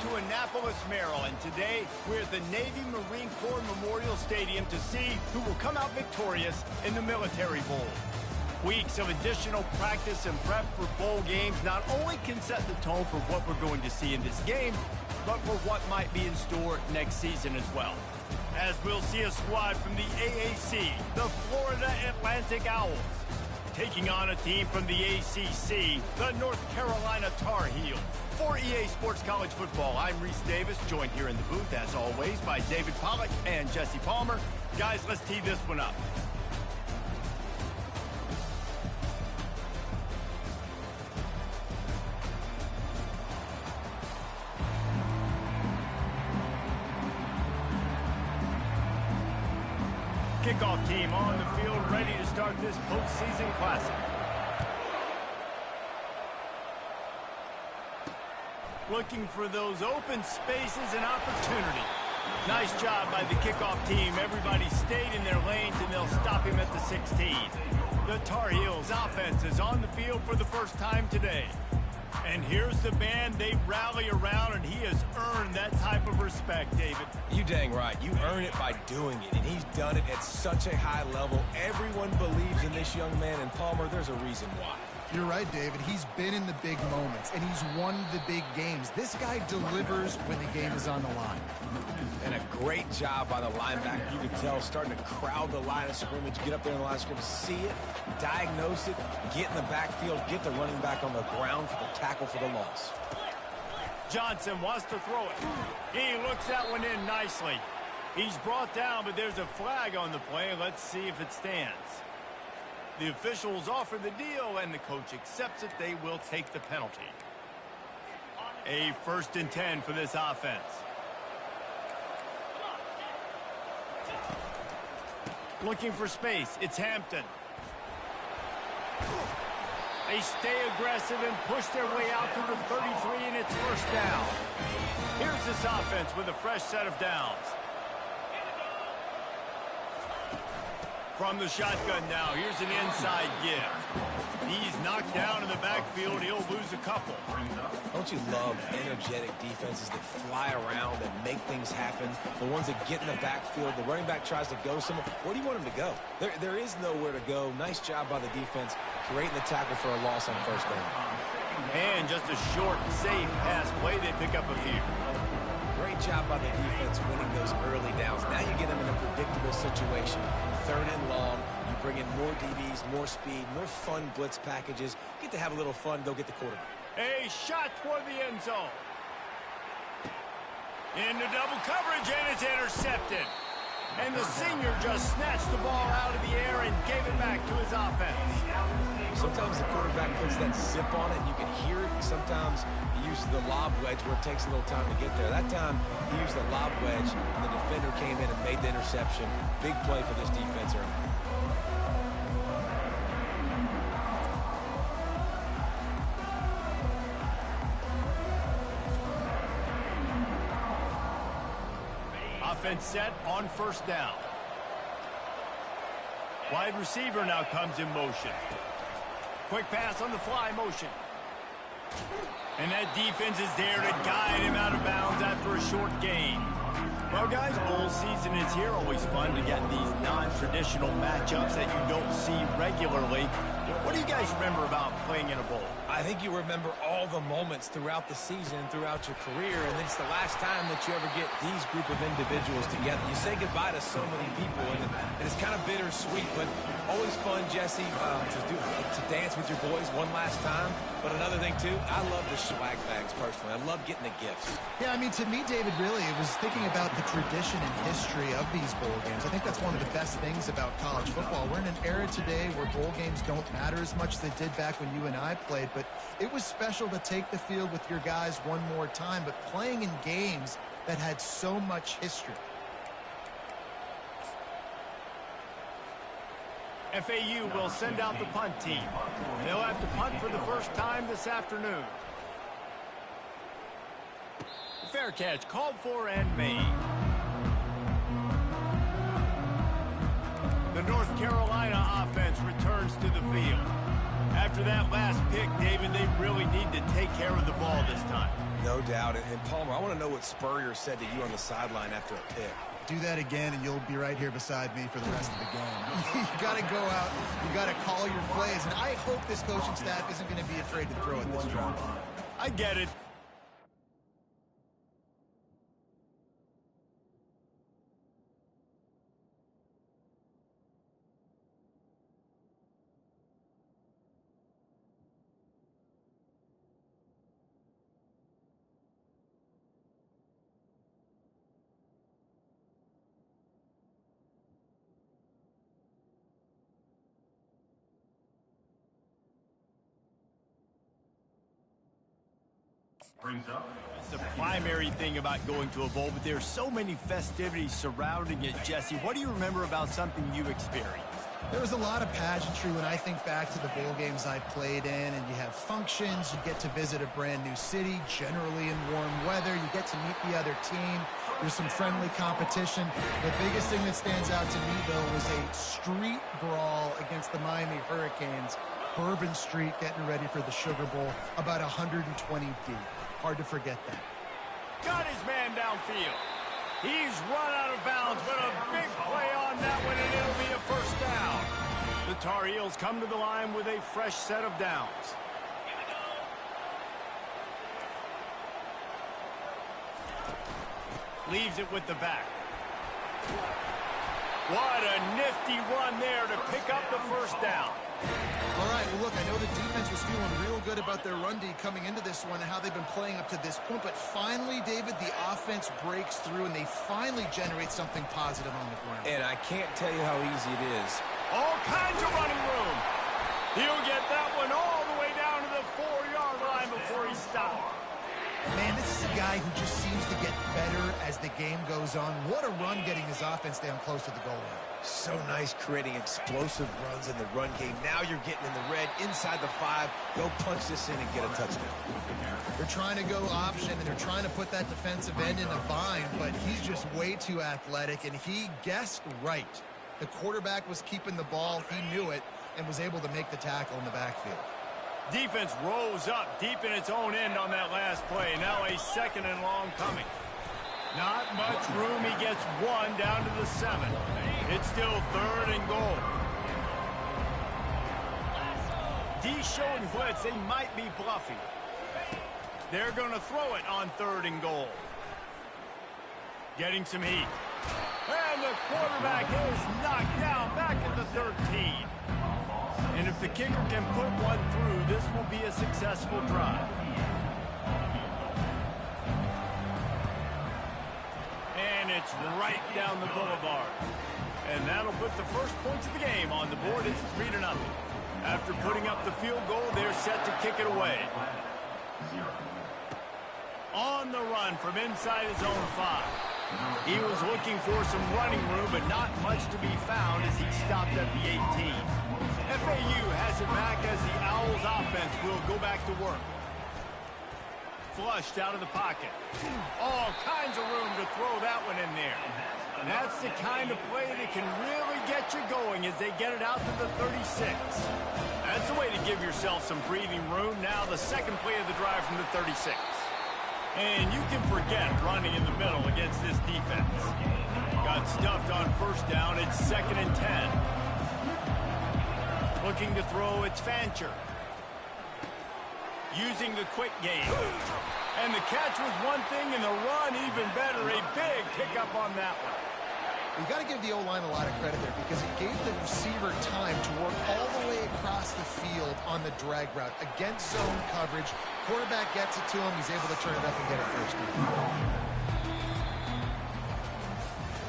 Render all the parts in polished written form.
to Annapolis, Maryland. Today, we're at the Navy Marine Corps Memorial Stadium to see who will come out victorious in the Military Bowl. Weeks of additional practice and prep for bowl games not only can set the tone for what we're going to see in this game, but for what might be in store next season as well. As we'll see a squad from the AAC, the Florida Atlantic Owls, taking on a team from the ACC, the North Carolina Tar Heels. For EA Sports College Football, I'm Reese Davis, joined here in the booth, as always, by David Pollack and Jesse Palmer. Guys, let's tee this one up. Kickoff team on the field, ready to start this postseason classic. Looking for those open spaces and opportunity. Nice job by the kickoff team. Everybody stayed in their lanes, and they'll stop him at the 16. The Tar Heels offense is on the field for the first time today. And here's the band they rally around, and he has earned that type of respect, David. You dang right. You earn it by doing it, and he's done it at such a high level. Everyone believes in this young man, and Palmer, there's a reason why. You're right, David. He's been in the big moments, and he's won the big games. This guy delivers when the game is on the line. And a great job by the linebacker. You can tell, starting to crowd the line of scrimmage, get up there in the line of scrimmage, see it, diagnose it, get in the backfield, get the running back on the ground for the tackle for the loss. Johnson wants to throw it. He looks that one in nicely. He's brought down, but there's a flag on the play. Let's see if it stands. The officials offer the deal, and the coach accepts it. They will take the penalty. A 1st and 10 for this offense. Looking for space. It's Hampton. They stay aggressive and push their way out to the 33, and it's 1st down. Here's this offense with a fresh set of downs. From the shotgun now, here's an inside give. He's knocked down in the backfield. He'll lose a couple. Don't you love energetic defenses that fly around and make things happen? The ones that get in the backfield, the running back tries to go somewhere. Where do you want him to go? There is nowhere to go. Nice job by the defense, creating the tackle for a loss on 1st down. And just a short, safe pass play. They pick up a few. Great job by the defense winning those early downs. Now you get them in a predictable situation. 3rd and long. You bring in more DBs, more speed, more fun blitz packages. Get to have a little fun. Go get the quarterback. A shot toward the end zone. Into double coverage, and it's intercepted. And the senior just snatched the ball out of the air and gave it back to his offense. Sometimes the quarterback puts that zip on it, and you can hear it. Sometimes he uses the lob wedge where it takes a little time to get there. That time, he used the lob wedge, and the defender came in and made the interception. Big play for this defense early. Offense set on 1st down. Wide receiver now comes in motion. Quick pass on the fly motion. And that defense is there to guide him out of bounds after a short gain. Well, guys, bowl season is here. Always fun to get these non-traditional matchups that you don't see regularly. What do you guys remember about playing in a bowl? I think you remember all the moments throughout the season and throughout your career, and it's the last time that you ever get these group of individuals together. You say goodbye to so many people, and it's kind of bittersweet, but always fun, Jesse, to dance with your boys one last time. But another thing, too, I love the swag bags, personally. I love getting the gifts. Yeah, I mean, to me, David, really, it was thinking about the tradition and history of these bowl games. I think that's one of the best things about college football. We're in an era today where bowl games don't matter as much as they did back when you and I played, but it was special to take the field with your guys one more time, but playing in games that had so much history. FAU will send out the punt team. They'll have to punt for the first time this afternoon. Fair catch called for and made. The North Carolina offense returns to the field. After that last pick, David, they really need to take care of the ball this time. No doubt. And Palmer, I want to know what Spurrier said to you on the sideline after a pick. Do that again, and you'll be right here beside me for the rest of the game. You got to go out. You got to call your plays, and I hope this coaching staff isn't going to be afraid to throw at this drive. I get it. It's the primary thing about going to a bowl, but there's so many festivities surrounding it. Jesse, what do you remember about something you experienced? There was a lot of pageantry when I think back to the bowl games I played in, and you have functions, you get to visit a brand new city, generally in warm weather, you get to meet the other team, there's some friendly competition. The biggest thing that stands out to me, though, was a street brawl against the Miami Hurricanes, Bourbon Street getting ready for the Sugar Bowl, about 120 deep. Hard to forget that. Got his man downfield. He's run out of bounds, but a big play on that one, and it'll be a first down. The Tar Heels come to the line with a fresh set of downs. Leaves it with the back. What a nifty run there to pick up the first down. All right, well, look, I know the defense was feeling real good about their run D coming into this one and how they've been playing up to this point, but finally, David, the offense breaks through and they finally generate something positive on the ground. And I can't tell you how easy it is. All kinds of running room. He'll get that one all the way down to the 4-yard line before he stops. Man, this is a guy who just seems to get better as the game goes on. What a run getting his offense down close to the goal line. So nice creating explosive runs in the run game. Now you're getting in the red, inside the 5. Go punch this in and get a touchdown. They're trying to go option, and they're trying to put that defensive end in a bind, but he's just way too athletic, and he guessed right. The quarterback was keeping the ball. He knew it and was able to make the tackle in the backfield. Defense rose up deep in its own end on that last play. Now a second and long coming. Not much room. He gets one down to the 7. It's still 3rd and goal. D showing blitz. They might be bluffing. They're going to throw it on 3rd and goal. Getting some heat. And the quarterback is knocked down back at the 13. And if the kicker can put one through, this will be a successful drive. And it's right down the boulevard. And that'll put the first points of the game on the board. It's 3-0. After putting up the field goal, they're set to kick it away. On the run from inside his own 5. He was looking for some running room, but not much to be found as he stopped at the 18. FAU has it back as the Owls offense will go back to work. Flushed out of the pocket. All kinds of room to throw that one in there. And that's the kind of play that can really get you going as they get it out to the 36. That's the way to give yourself some breathing room. Now the second play of the drive from the 36. And you can forget running in the middle against this defense. Got stuffed on first down. It's 2nd and 10. Looking to throw, it's Fancher. Using the quick game. And the catch was one thing, and the run even better. A big pickup on that one. We've got to give the O-line a lot of credit there because it gave the receiver time to work all the way across the field on the drag route against zone coverage. Quarterback gets it to him. He's able to turn it up and get a first down.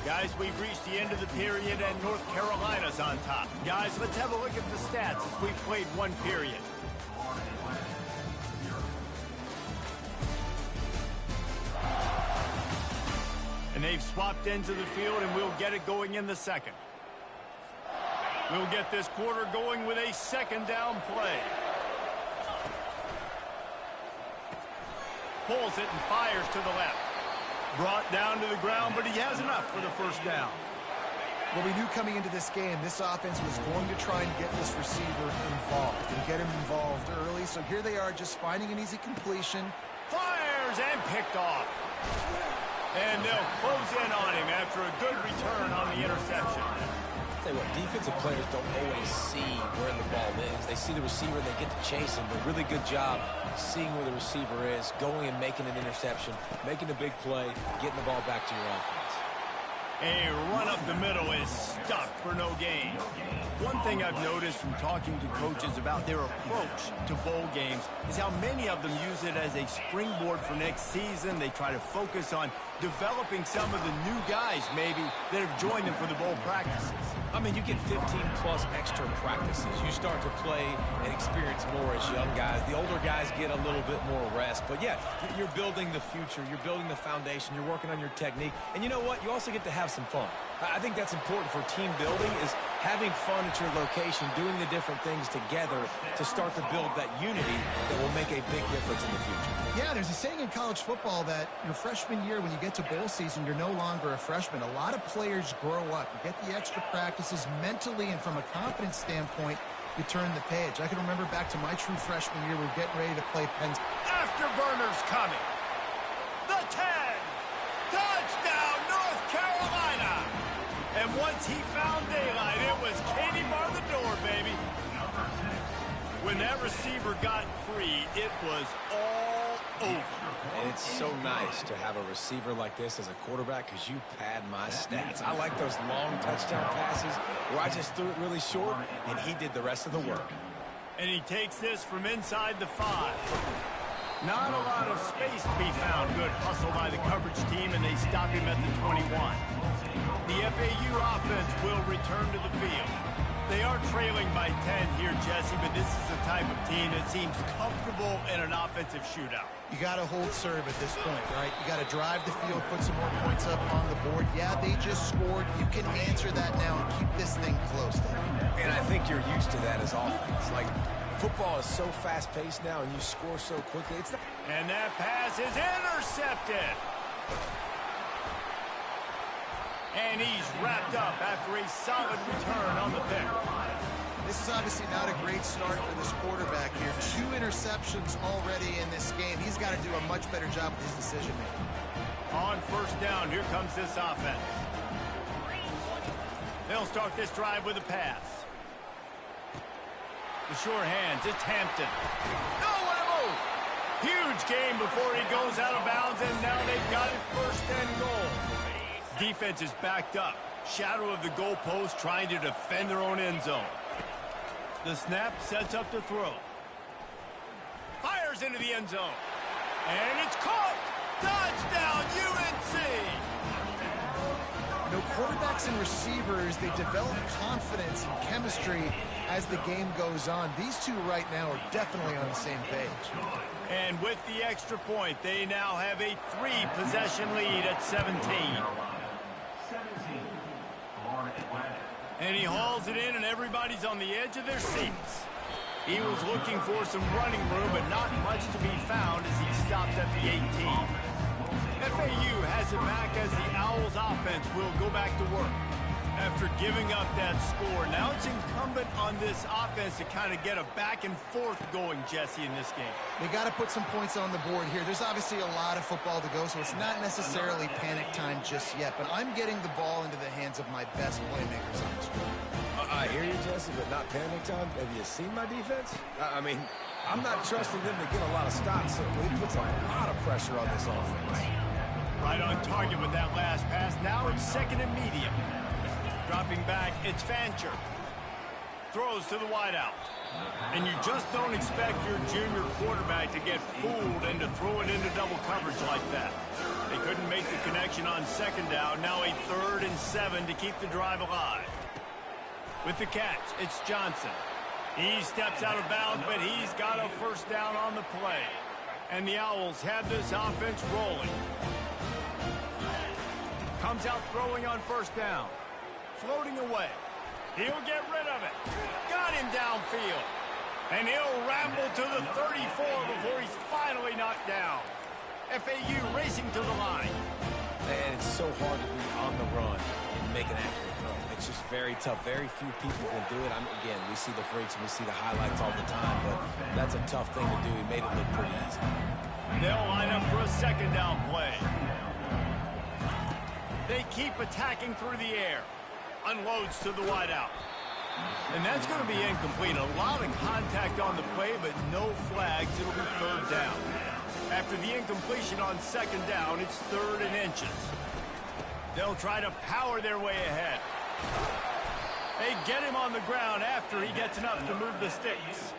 Guys, we've reached the end of the period, and North Carolina's on top. Guys, let's have a look at the stats as we've played one period. And they've swapped ends of the field, and we'll get it going in the second. We'll get this quarter going with a second down play. Pulls it and fires to the left. Brought down to the ground, but he has enough for the first down. Well, we knew coming into this game, this offense was going to try and get this receiver involved and get him involved early. So here they are just finding an easy completion. Fires and picked off. And they'll close in on him after a good return on the interception. I'll tell you what, defensive players don't always see where the ball is. They see the receiver, they get to chase him. But really good job seeing where the receiver is, going and making an interception, making a big play, getting the ball back to your offense. A run up the middle is stuck for no gain. One thing I've noticed from talking to coaches about their approach to bowl games is how many of them use it as a springboard for next season. They try to focus on developing some of the new guys, maybe, that have joined them for the bowl practices. I mean, you get 15-plus extra practices. You start to play and experience more as young guys. The older guys get a little bit more rest. But, yeah, you're building the future. You're building the foundation. You're working on your technique. And you know what? You also get to have some fun. I think that's important for team building, is having fun at your location, doing the different things together to start to build that unity that will make a big difference in the future. Yeah, there's a saying in college football that your freshman year, when you get to bowl season, you're no longer a freshman. A lot of players grow up. You get the extra practices mentally, and from a confidence standpoint, you turn the page. I can remember back to my true freshman year, we were getting ready to play Penn State. Afterburners coming. The 10. Touchdown, North Carolina. And once he found daylight, it was Katie bar the door, baby. When that receiver got free, it was all over. And it's so nice to have a receiver like this as a quarterback, because you pad my stats. I like those long touchdown passes where I just threw it really short, and he did the rest of the work. And he takes this from inside the 5. Not a lot of space to be found. Good hustle by the coverage team, and they stop him at the 21. The FAU offense will return to the field. They are trailing by 10 here, Jesse, but this is the type of team that seems comfortable in an offensive shootout. You got to hold serve at this point, right? You got to drive the field, put some more points up on the board. Yeah, they just scored. You can answer that now and keep this thing close. And I think you're used to that as offense. Like, football is so fast-paced now, and you score so quickly. And that pass is intercepted. And he's wrapped up after a solid return on the pick. This is obviously not a great start for this quarterback here. 2 interceptions already in this game. He's got to do a much better job with his decision-making. On first down, here comes this offense. They'll start this drive with a pass. The sure hands, it's Hampton. No, what a move! Huge game before he goes out of bounds, and now they've got it first and goal. Defense is backed up. Shadow of the goalpost, trying to defend their own end zone. The snap sets up the throw. Fires into the end zone. And it's caught! Touchdown, UNC! You know, quarterbacks and receivers, they develop confidence and chemistry as the game goes on. These two right now are definitely on the same page. And with the extra point, they now have a 3-possession lead at 17. And he hauls it in, and everybody's on the edge of their seats. He was looking for some running room, but not much to be found as he stopped at the 18. FAU has it back as the Owls offense will go back to work. After giving up that score, now it's incumbent on this offense to kind of get a back and forth going, Jesse, in this game. They got to put some points on the board here. There's obviously a lot of football to go, so it's not necessarily panic time just yet, but I'm getting the ball into the hands of my best playmakers on this field. I hear you, Jesse, but not panic time. Have you seen my defense? I mean, I'm not trusting them to get a lot of stops, so he puts a lot of pressure on this offense. Right on target with that last pass. Now it's second and medium. Dropping back, it's Fancher. Throws to the wideout. And you just don't expect your junior quarterback to get fooled into throwing into double coverage like that. They couldn't make the connection on second down. Now a 3rd and 7 to keep the drive alive. With the catch, it's Johnson. He steps out of bounds, but he's got a first down on the play. And the Owls have this offense rolling. Comes out throwing on first down. Floating away. He'll get rid of it. Got him downfield. And he'll ramble to the 34 before he's finally knocked down. FAU racing to the line. And it's so hard to be on the run and make an accurate throw. it's just very tough. Very few people can do it. Again, we see the freaks and we see the highlights all the time, but that's a tough thing to do. He made it look pretty easy. They'll line up for a second down play. They keep attacking through the air. Unloads to the wideout. And that's going to be incomplete. A lot of contact on the play, but no flags. It'll be third down. After the incompletion on second down, it's 3rd and inches. They'll try to power their way ahead. They get him on the ground after he gets enough to move the sticks.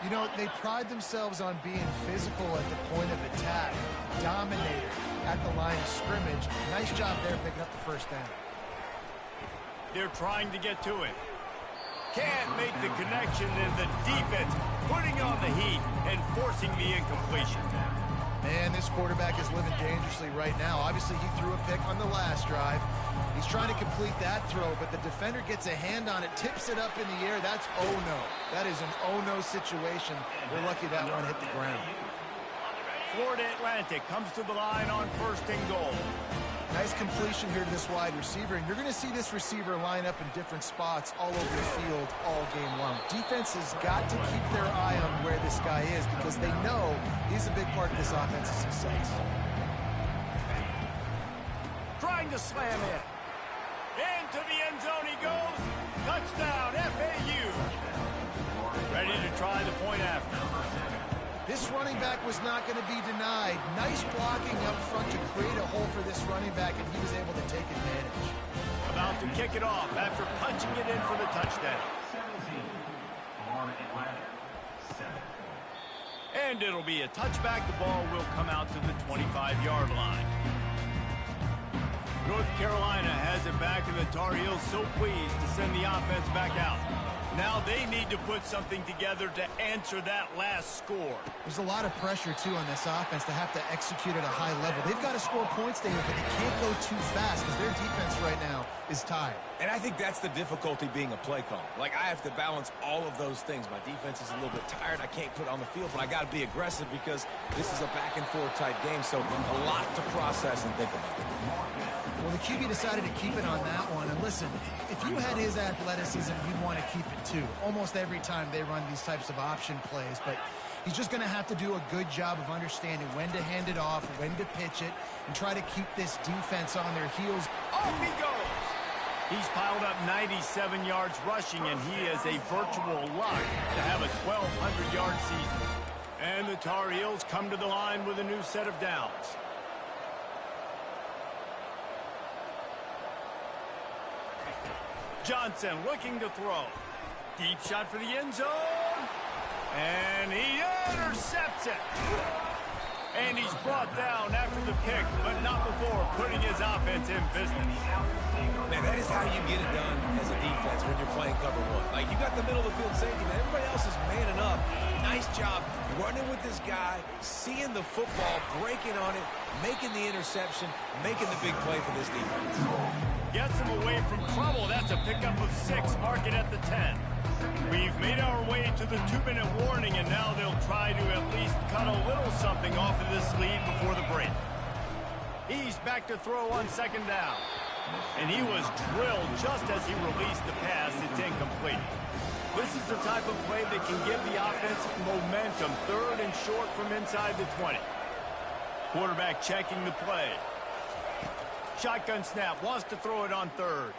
You know, they pride themselves on being physical at the point of attack, dominator at the line of scrimmage. Nice job there picking up the first down. They're trying to get to it. Can't make the connection, and the defense putting on the heat and forcing the incompletion. Man, this quarterback is living dangerously right now. Obviously, he threw a pick on the last drive. He's trying to complete that throw, but the defender gets a hand on it, tips it up in the air. That's oh-no. That is an oh-no situation. We're lucky that one hit the ground. Florida Atlantic comes to the line on 1st and goal. Nice completion here to this wide receiver, and you're going to see this receiver line up in different spots all over the field all game long. Defense has got to keep their eye on where this guy is because they know he's a big part of this offense's success. Trying to slam it. Into the end zone he goes. Touchdown, FAU. Ready to try the point after. This running back was not going to be denied. Nice blocking up front to create a hole for this running back, and he was able to take advantage. About to kick it off after punching it in for the touchdown. And it'll be a touchback. The ball will come out to the 25-yard line. North Carolina has it back, and the Tar Heels so pleased to send the offense back out. Now they need to put something together to answer that last score. There's a lot of pressure, too, on this offense to have to execute at a high level. They've got to score points, David, but they can't go too fast because their defense right now is tired. And I think that's the difficulty being a play call. Like, I have to balance all of those things. My defense is a little bit tired. I can't put it on the field, but I got to be aggressive because this is a back-and-forth type game, so a lot to process and think about. Well, the QB decided to keep it on that one. And listen, if you had his athleticism, you'd want to keep it too. Almost every time they run these types of option plays. But he's just going to have to do a good job of understanding when to hand it off, when to pitch it, and try to keep this defense on their heels. Off he goes! He's piled up 97 yards rushing, and he is a virtual lock to have a 1,200-yard season. And the Tar Heels come to the line with a new set of downs. Johnson looking to throw. Deep shot for the end zone. And he intercepts it. And he's brought down after the pick, but not before putting his offense in business. Man, that is how you get it done as a defense when you're playing cover one. Like, you got the middle of the field safety, but everybody else is manning up. Nice job running with this guy, seeing the football, breaking on it, making the interception, making the big play for this defense. Gets him away from trouble. That's a pickup of 6. Mark it at the 10. We've made our way to the 2-minute warning, and now they'll try to at least cut a little something off of this lead before the break. He's back to throw on second down. And he was drilled just as he released the pass. It's incomplete. This is the type of play that can give the offense momentum. 3rd and short from inside the 20. Quarterback checking the play. Shotgun snap, wants to throw it on 3rd.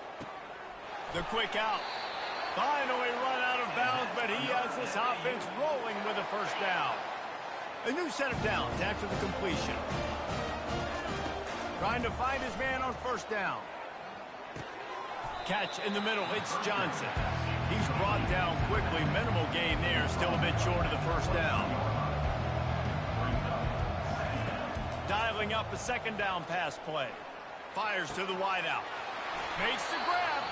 The quick out. Finally run out of bounds, but he has this offense rolling with a first down. A new set of downs after the completion. Trying to find his man on first down. Catch in the middle, it's Johnson. He's brought down quickly. Minimal gain there, still a bit short of the first down. Dialing up a second down pass play. Fires to the wideout. Makes the grab.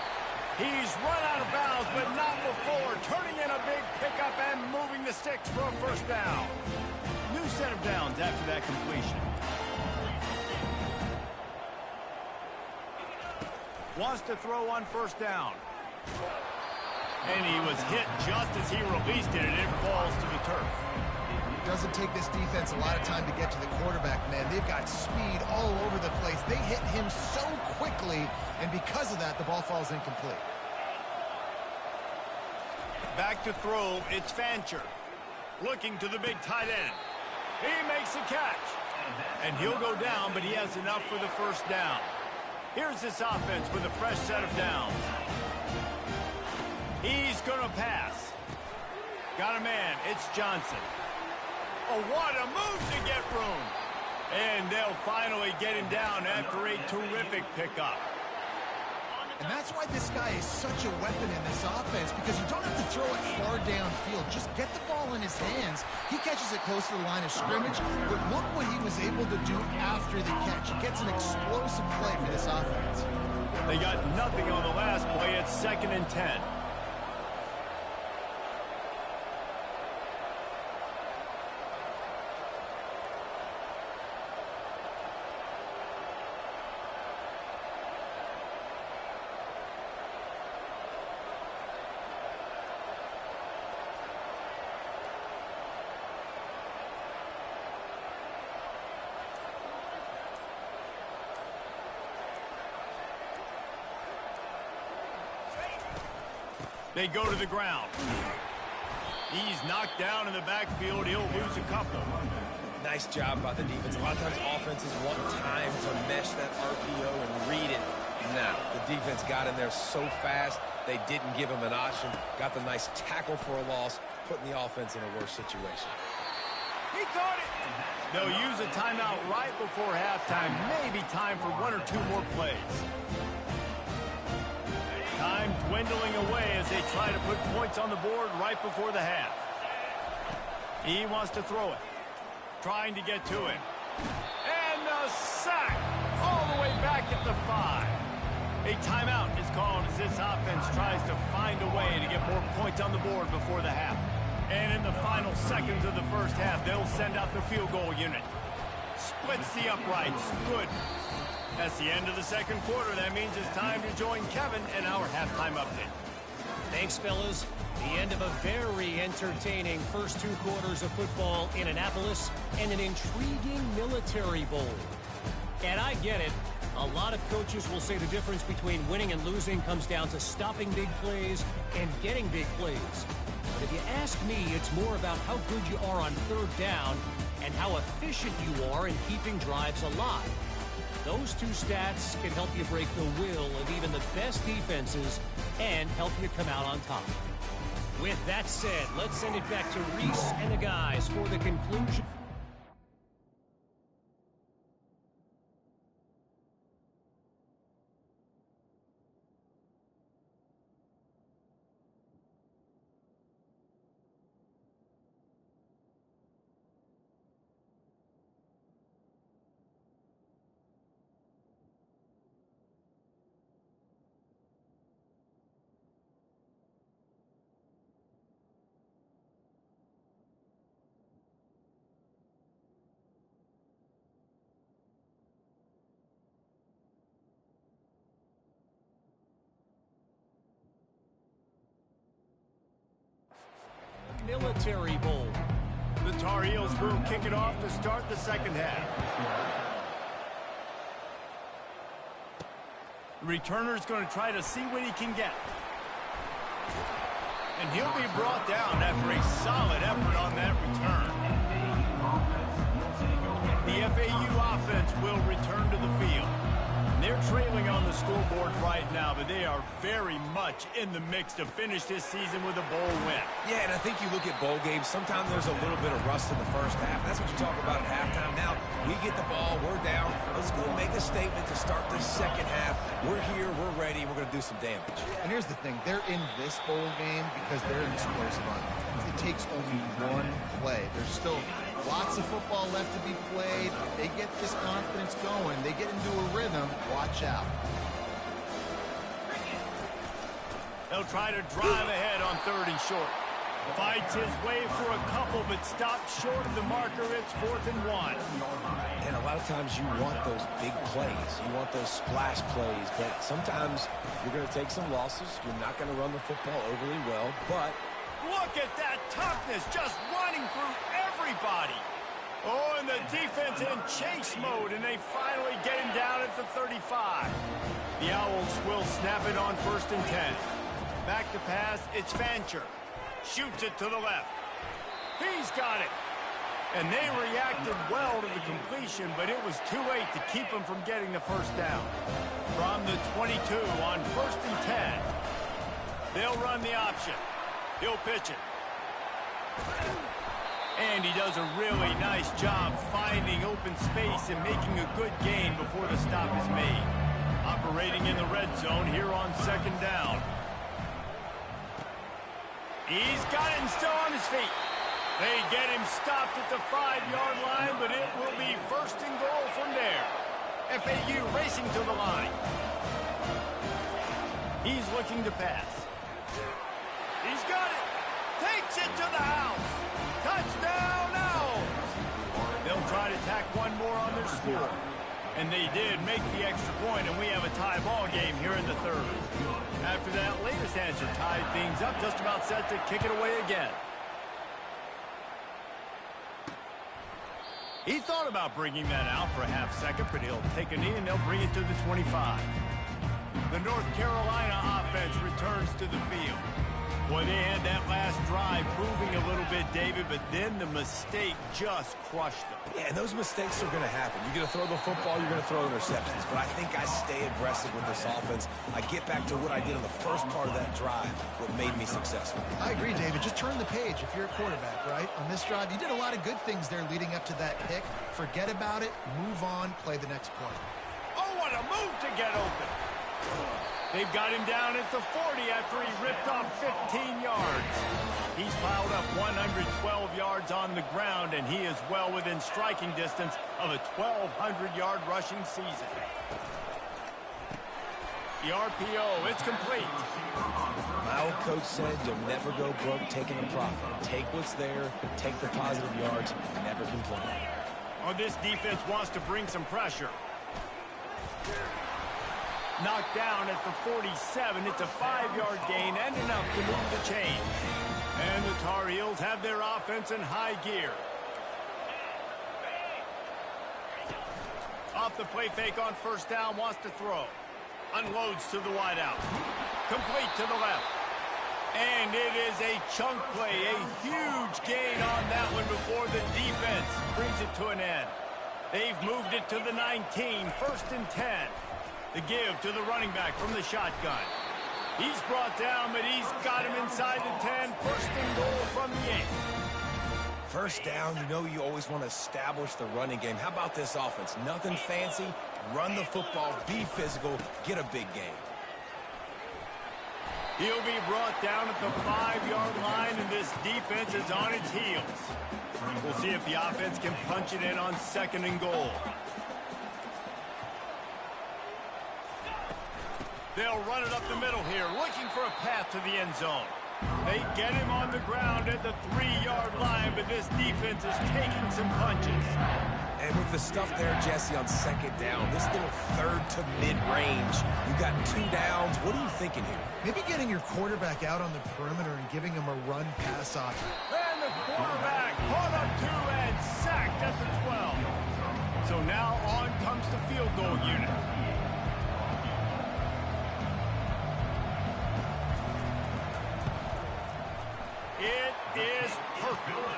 He's run out of bounds, but not before. Turning in a big pickup and moving the sticks for a first down. New set of downs after that completion. Wants to throw on first down. And he was hit just as he released it, and it falls to the turf. Doesn't take this defense a lot of time to get to the quarterback, man. They've got speed all over the place. They hit him so quickly, and because of that, the ball falls incomplete. Back to throw, it's Fancher. Looking to the big tight end. He makes the catch. And he'll go down, but he has enough for the first down. Here's this offense with a fresh set of downs. He's going to pass. Got a man. It's Johnson. Oh, what a move to get room. And they'll finally get him down after a terrific pickup. And that's why this guy is such a weapon in this offense, because you don't have to throw it far downfield. Just get the ball in his hands. He catches it close to the line of scrimmage, but look what he was able to do after the catch. He gets an explosive play for this offense. They got nothing on the last play. It's 2nd and 10. They go to the ground. He's knocked down in the backfield. He'll lose a couple. Nice job by the defense. A lot of times offenses want time to mesh that RPO and read it. Now, the defense got in there so fast, they didn't give him an option. Got the nice tackle for a loss, putting the offense in a worse situation. He caught it. They'll use a timeout right before halftime. Maybe time for 1 or 2 more plays. Time dwindling away as they try to put points on the board right before the half. He wants to throw it. Trying to get to him. And a sack all the way back at the 5. A timeout is called as this offense tries to find a way to get more points on the board before the half. And in the final seconds of the first half, they'll send out the field goal unit. Splits the uprights. Good. That's the end of the second quarter. That means it's time to join Kevin in our halftime update. Thanks, fellas. The end of a very entertaining first 2 quarters of football in Annapolis and an intriguing Military Bowl. And I get it. A lot of coaches will say the difference between winning and losing comes down to stopping big plays and getting big plays. But if you ask me, it's more about how good you are on 3rd down and how efficient you are in keeping drives alive. Those 2 stats can help you break the will of even the best defenses and help you come out on top. With that said, let's send it back to Reese and the guys for the conclusion. Military Bowl. The Tar Heels will kick it off to start the second half. The returner's going to try to see what he can get. And he'll be brought down after a solid effort on that return. The FAU offense will return to the field. They're trailing on the scoreboard right now, but they are very much in the mix to finish this season with a bowl win. Yeah, and I think you look at bowl games, sometimes there's a little bit of rust in the first half. That's what you talk about at halftime. Now, we get the ball, we're down. Let's go make a statement to start this second half. We're here, we're ready, we're going to do some damage. And here's the thing. They're in this bowl game because they're an explosive on offense. It takes only 1 play. There's still lots of football left to be played. They get this confidence going. They get into a rhythm. Watch out. They'll try to drive ahead on 3rd and short. Fights his way for a couple, but stops short of the marker. It's 4th and 1. And a lot of times you want those big plays. You want those splash plays. But sometimes you're going to take some losses. You're not going to run the football overly well. But look at that toughness, just running through every everybody. Oh, and the defense in chase mode, and they finally get him down at the 35. The Owls will snap it on 1st and 10. Back to pass, it's Fancher. Shoots it to the left. He's got it. And they reacted well to the completion, but it was too late to keep him from getting the first down. From the 22 on 1st and 10. They'll run the option. He'll pitch it. And he does a really nice job finding open space and making a good gain before the stop is made. Operating in the red zone here on 2nd down. He's got it and still on his feet. They get him stopped at the 5-yard line, but it will be 1st and goal from there. FAU racing to the line. He's looking to pass. He's got it. Takes it to the house. Touchdown, Owls! They'll try to tack one more on their score. And they did make the extra point, and we have a tie ball game here in the 3rd. After that latest answer tied things up, just about set to kick it away again. He thought about bringing that out for a half second, but he'll take a knee and they'll bring it to the 25. The North Carolina offense returns to the field. Boy, they had that last drive moving a little bit, David, but then the mistake just crushed them. Yeah, and those mistakes are going to happen. You're going to throw the football, you're going to throw interceptions. But I think I stay aggressive with this offense. I get back to what I did in the first part of that drive, what made me successful. I agree, David. Just turn the page if you're a quarterback, right? On this drive, you did a lot of good things there leading up to that pick. Forget about it, move on, play the next play. Oh, what a move to get open. They've got him down at the 40 after he ripped off 15 yards. He's piled up 112 yards on the ground, and he is well within striking distance of a 1,200-yard rushing season. The RPO, it's complete. My old coach said you'll never go broke taking a profit. Take what's there, take the positive yards, and never complain. Oh, this defense wants to bring some pressure. Knocked down at the 47. It's a 5-yard gain and enough to move the chains. And the Tar Heels have their offense in high gear. Off the play fake on 1st down, wants to throw. Unloads to the wideout. Complete to the left. And it is a chunk play, a huge gain on that one before the defense brings it to an end. They've moved it to the 19, 1st and 10. The give to the running back from the shotgun. He's brought down, but he's got him inside the 10. 1st and goal from the 8. First down, you know you always want to establish the running game. How about this offense? Nothing fancy. Run the football, be physical, get a big gain. He'll be brought down at the 5-yard line, and this defense is on its heels. We'll see if the offense can punch it in on 2nd and goal. They'll run it up the middle here, looking for a path to the end zone. They get him on the ground at the 3-yard line, but this defense is taking some punches. And with the stuff there, Jesse, on 2nd down, this little 3rd to mid-range, you got 2 downs. What are you thinking here? Maybe getting your quarterback out on the perimeter and giving him a run-pass option. And the quarterback caught up to and sacked at the 12. So now on comes the field goal unit. It is perfect.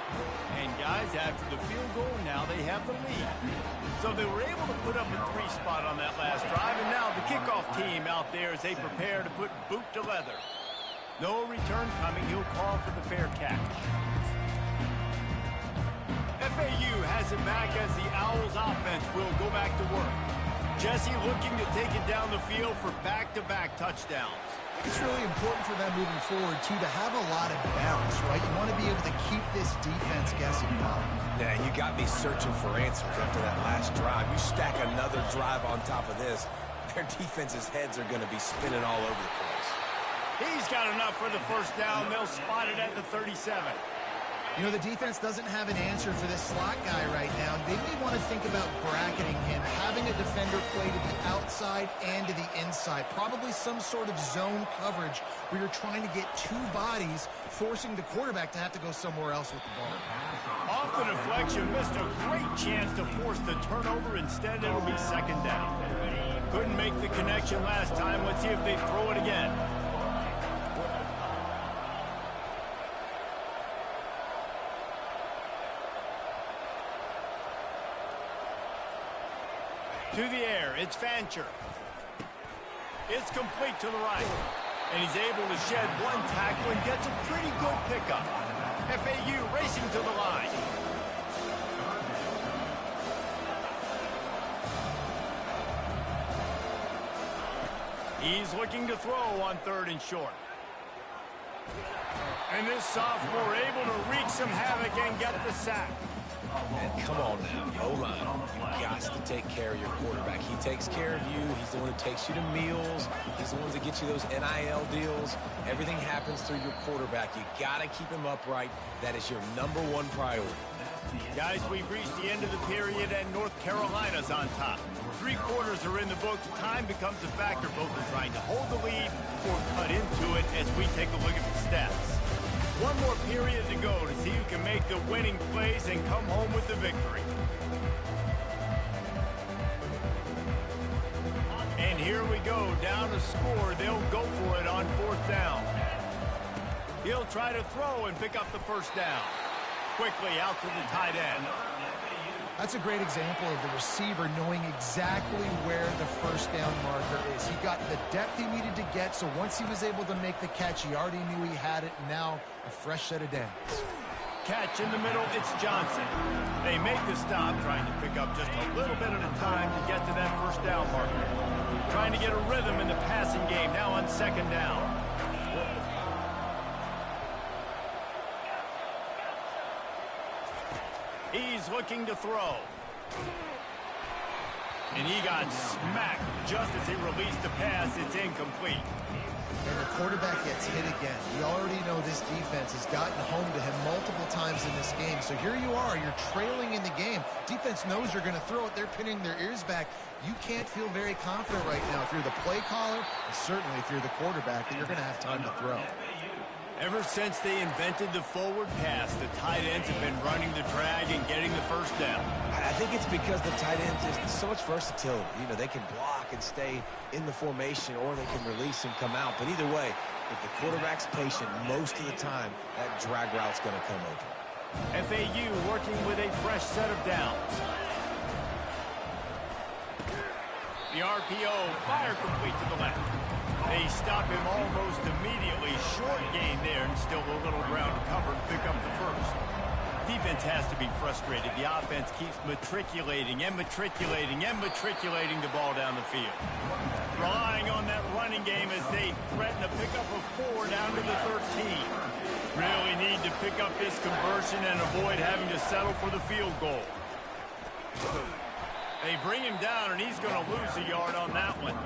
And guys, after the field goal, now they have the lead. So they were able to put up a 3 spot on that last drive, and now the kickoff team out there as they prepare to put boot to leather. No return coming. He'll call for the fair catch. FAU has it back as the Owls offense will go back to work. Jesse looking to take it down the field for back-to-back touchdowns. It's really important for them moving forward, too, to have a lot of balance, right? You want to be able to keep this defense guessing, Bob. Yeah, you got me searching for answers after that last drive. You stack another drive on top of this, their defense's heads are going to be spinning all over the place. He's got enough for the 1st down. They'll spot it at the 37. You know, the defense doesn't have an answer for this slot guy right now. They may want to think about bracketing him, having a defender play to the outside and to the inside. Probably some sort of zone coverage where you're trying to get 2 bodies, forcing the quarterback to have to go somewhere else with the ball. Off Off the deflection, missed a great chance to force the turnover. Instead, it'll be second down. Couldn't make the connection last time. Let's see if they throw it again. To the air, it's Fancher. It's complete to the right. And he's able to shed one tackle and gets a pretty good pickup. FAU racing to the line. He's looking to throw on 3rd and short. And this sophomore able to wreak some havoc and get the sack. And come on now, O-line, you got to take care of your quarterback. He takes care of you. He's the one who takes you to meals. He's the one that gets you those NIL deals. Everything happens through your quarterback. You got to keep him upright. That is your #1 priority. Guys, we've reached the end of the period, and North Carolina's on top. 3 quarters are in the books. Time becomes a factor, both in trying to hold the lead or cut into it as we take a look at the stats. One more period to go to see who can make the winning plays and come home with the victory. And here we go, down to score. They'll go for it on 4th down. He'll try to throw and pick up the first down. Quickly out to the tight end. That's a great example of the receiver knowing exactly where the first down marker is. He got the depth he needed to get, so once he was able to make the catch, he already knew he had it. Now a fresh set of downs. Catch in the middle, it's Johnson. They make the stop, trying to pick up just a little bit at a time to get to that first down marker. Trying to get a rhythm in the passing game, now on 2nd down. He's looking to throw. And he got smacked just as he released the pass. It's incomplete. And the quarterback gets hit again. You already know this defense has gotten home to him multiple times in this game. So here you are. You're trailing in the game. Defense knows you're going to throw it. They're pinning their ears back. You can't feel very confident right now if you're the play caller, and certainly if you're the quarterback, that you're going to have time to throw. Ever since they invented the forward pass, the tight ends have been running the drag and getting the first down. I think it's because the tight ends is so much versatility. You know, they can block and stay in the formation, or they can release and come out. But either way, if the quarterback's patient most of the time, that drag route's going to come open. FAU working with a fresh set of downs. The RPO, fire complete to the left. They stop him almost immediately. Short gain there, and still a little ground to cover to pick up the first. Defense has to be frustrated. The offense keeps matriculating and matriculating and matriculating the ball down the field. Relying on that running game as they threaten a pickup of 4 down to the 13. Really need to pick up this conversion and avoid having to settle for the field goal. They bring him down, and he's going to lose a yard on that one.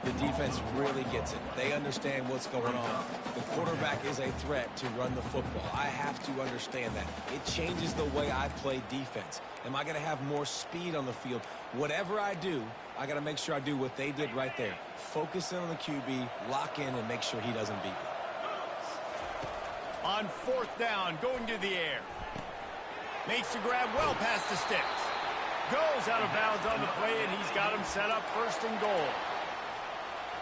The defense really gets it. They understand what's going on. The quarterback is a threat to run the football. I have to understand that. It changes the way I play defense. Am I going to have more speed on the field? Whatever I do, I got to make sure I do what they did right there. Focus in on the QB, lock in, and make sure he doesn't beat me. On 4th down, going to the air. Makes the grab well past the sticks. Goes out of bounds on the play, and he's got him set up 1st and goal.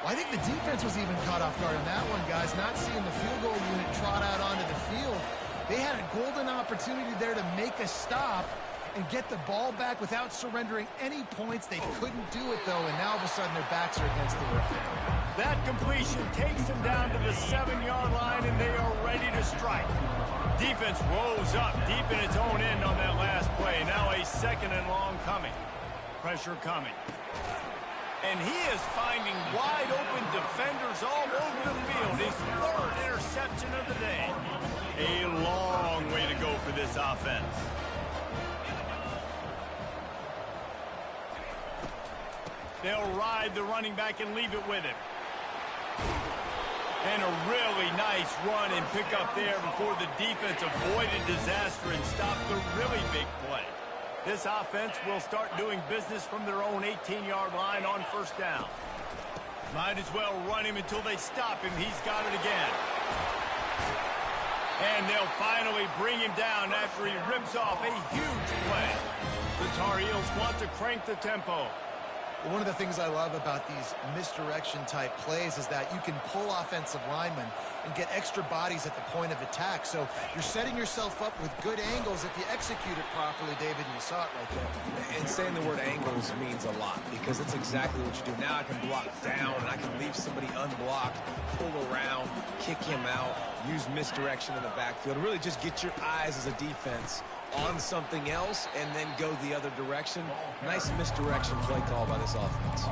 Well, I think the defense was even caught off guard on that one, guys. Not seeing the field goal unit trot out onto the field. They had a golden opportunity there to make a stop and get the ball back without surrendering any points. They couldn't do it, though, and now all of a sudden their backs are against the wall. That completion takes them down to the 7-yard line, and they are ready to strike. Defense rose up deep in its own end on that last play. Now a 2nd and long coming. Pressure coming. And he is finding wide-open defenders all over the field. His 3rd interception of the day. A long way to go for this offense. They'll ride the running back and leave it with him. And a really nice run and pick up there before the defense avoided disaster and stopped the really big play. This offense will start doing business from their own 18-yard line on 1st down. Might as well run him until they stop him. He's got it again. And they'll finally bring him down after he rips off a huge play. The Tar Heels want to crank the tempo. One of the things I love about these misdirection-type plays is that you can pull offensive linemen and get extra bodies at the point of attack. So you're setting yourself up with good angles if you execute it properly, David, and you saw it right there. And saying the word angles means a lot because it's exactly what you do. Now I can block down, and I can leave somebody unblocked, pull around, kick him out, use misdirection in the backfield. Really just get your eyes as a defense on something else and then go the other direction. Nice misdirection play call by this offense.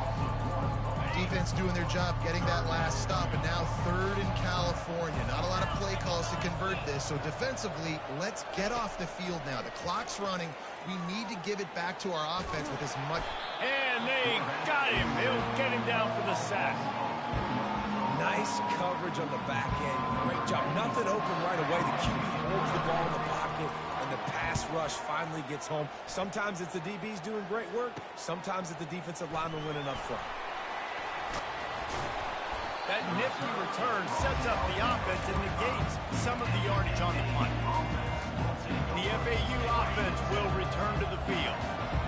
Defense doing their job, getting that last stop, and now 3rd in California. Not a lot of play calls to convert this, so defensively, let's get off the field now. The clock's running. We need to give it back to our offense with as much... And they got him. He'll get him down for the sack. Nice coverage on the back end. Great job. Nothing open right away. The QB holds the ball in the pocket, and the pass rush finally gets home. Sometimes it's the DBs doing great work. Sometimes it's the defensive lineman winning up front. That nifty return sets up the offense and negates some of the yardage on the punt. The FAU offense will return to the field.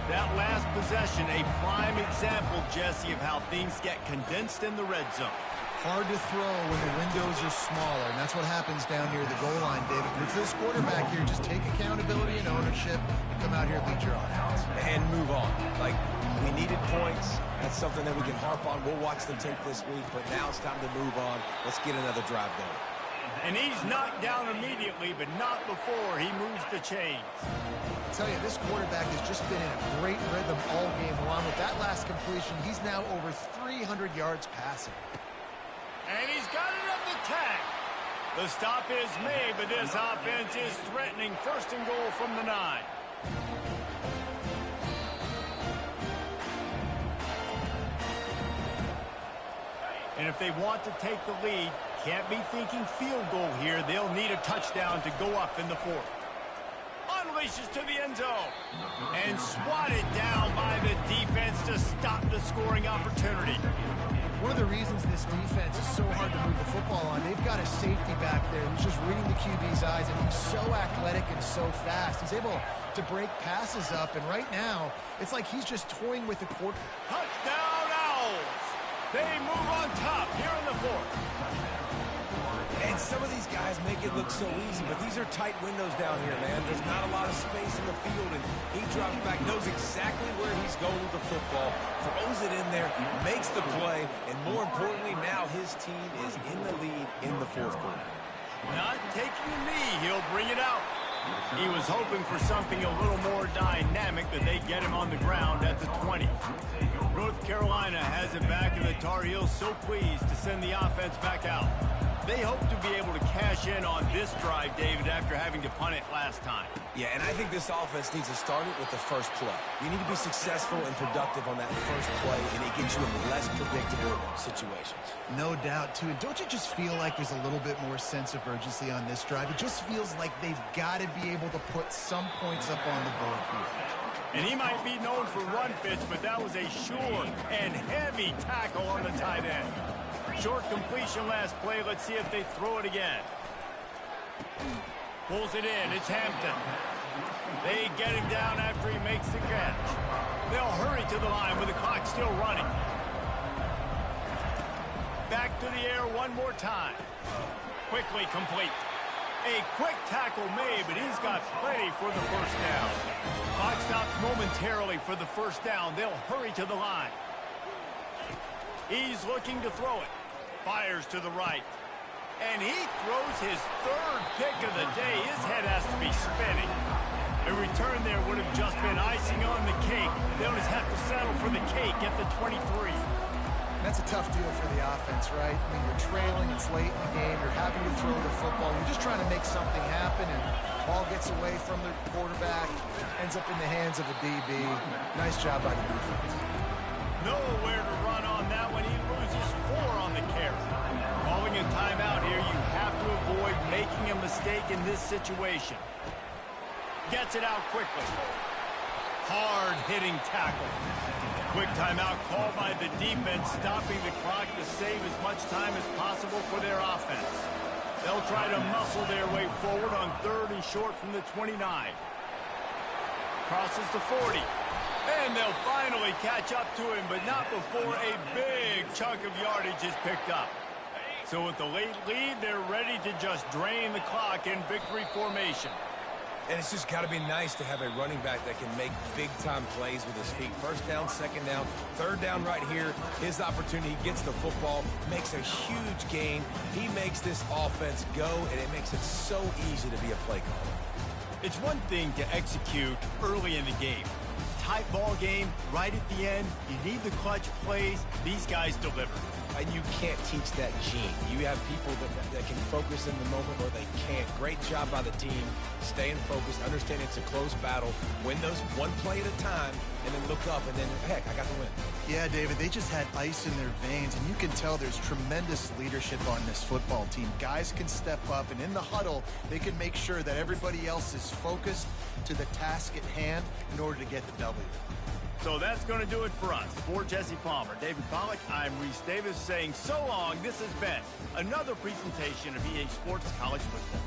That last possession, a prime example, Jesse, of how things get condensed in the red zone. Hard to throw when the windows are smaller, and that's what happens down near the goal line, David. But for this quarterback here, just take accountability and ownership and come out here and lead your offense. And move on. Like, we needed points. That's something that we can harp on. We'll watch them take this week, but now it's time to move on. Let's get another drive going. And he's knocked down immediately, but not before he moves the chains. I tell you, this quarterback has just been in a great rhythm all game long. With that last completion, he's now over 300 yards passing. And he's got it up the tag. The stop is made, but this offense is threatening 1st and goal from the 9. And if they want to take the lead, can't be thinking field goal here. They'll need a touchdown to go up in the 4th. Unleashes to the end zone. And swatted down by the defense to stop the scoring opportunity. One of the reasons this defense is so hard to move the football on, they've got a safety back there who's just reading the QB's eyes, and he's so athletic and so fast. He's able to break passes up, and right now, it's like he's just toying with the quarter. Touchdown Owls! They move on top here in the 4th. And some of these guys make it look so easy, but these are tight windows down here, man. There's not a lot of space in the field, and he drops back, knows exactly where he's going with the football, throws it in there, makes the play, and more importantly, now his team is in the lead in the 4th quarter. Not taking a knee, he'll bring it out. He was hoping for something a little more dynamic, that they get him on the ground at the 20. North Carolina has it back, and the Tar Heels so pleased to send the offense back out. They hope to be able to cash in on this drive, David, after having to punt it last time. Yeah, and I think this offense needs to start it with the first play. You need to be successful and productive on that first play, and it gets you in less predictable situations. No doubt, too. And don't you just feel like there's a little bit more sense of urgency on this drive? It just feels like they've got to be able to put some points up on the board here. And he might be known for run fits, but that was a sure and heavy tackle on the tight end. Short completion last play. Let's see if they throw it again. Pulls it in. It's Hampton. They get him down after he makes the catch. They'll hurry to the line with the clock still running. Back to the air one more time. Quickly complete. A quick tackle made, but he's got plenty for the 1st down. Clock stops momentarily for the 1st down. They'll hurry to the line. He's looking to throw it. Fires to the right. And he throws his 3rd pick of the day. His head has to be spinning. A return there would have just been icing on the cake. They'll just have to settle for the cake at the 23. That's a tough deal for the offense, right? I mean, you're trailing, it's late in the game, you're having to throw the football, you're just trying to make something happen, and ball gets away from the quarterback, ends up in the hands of a DB. Nice job by the defense. Nowhere to run on that one. He loses 4 on the carry. Calling a timeout here, you have to avoid making a mistake in this situation. Gets it out quickly. Hard-hitting tackle. Quick timeout called by the defense, stopping the clock to save as much time as possible for their offense. They'll try to muscle their way forward on 3rd and short from the 29. Crosses the 40. And they'll finally catch up to him, but not before a big chunk of yardage is picked up. So with the late lead, they're ready to just drain the clock in victory formation. And it's just got to be nice to have a running back that can make big-time plays with his feet. 1st down, 2nd down, 3rd down right here. His opportunity, he gets the football, makes a huge gain. He makes this offense go, and it makes it so easy to be a play caller. It's one thing to execute early in the game. Tight ball game, right at the end, you need the clutch plays. These guys deliver. And you can't teach that gene. You have people that can focus in the moment or they can't. Great job by the team, staying focused, understanding it's a close battle, win those one play at a time, and then look up, and then, heck, I got the win. Yeah, David, they just had ice in their veins, and you can tell there's tremendous leadership on this football team. Guys can step up, and in the huddle, they can make sure that everybody else is focused to the task at hand in order to get the W. So that's going to do it for us. For Jesse Palmer, David Pollack, I'm Reese Davis saying so long. This has been another presentation of EA Sports College Football.